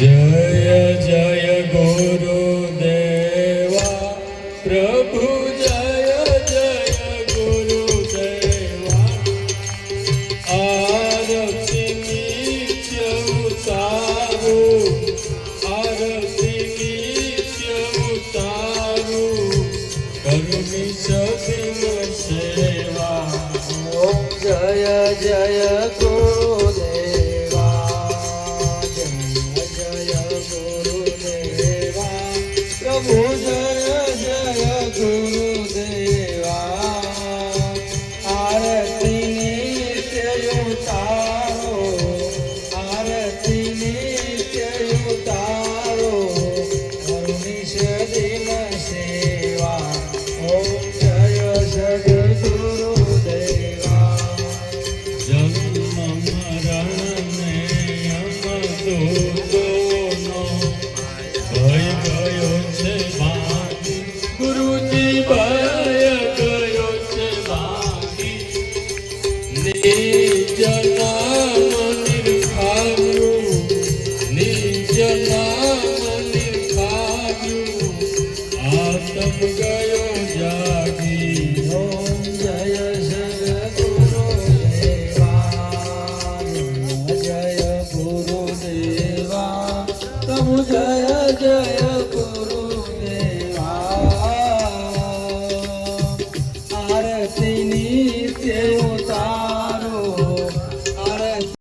जय जय गुरुदेवा प्रभु जय जय गुरुदेवा आरती नित्य उतारू आरती नित्य उतारू करुणी सदिन सेवा ओम जय जय गुरुदेवा प्रभु जय जय गुरुदेवा आरती नित्य उतारो आरती नित्य उतारो करुणी सदिन सेवा ओम जय सद्गुरुदेवा जन्म मरण में यमदूतों भय गयो છે ભાગી ગુરુજી ભય ગયો છે ભાગી નિજ નામ નિર્ખાવ્યું નિજ નામ નિર્ખાવ્યું આત્મ ગયો જાગી ओम जय सद्गुरुदेवा जय गुरुदेवा प्रभु जय जय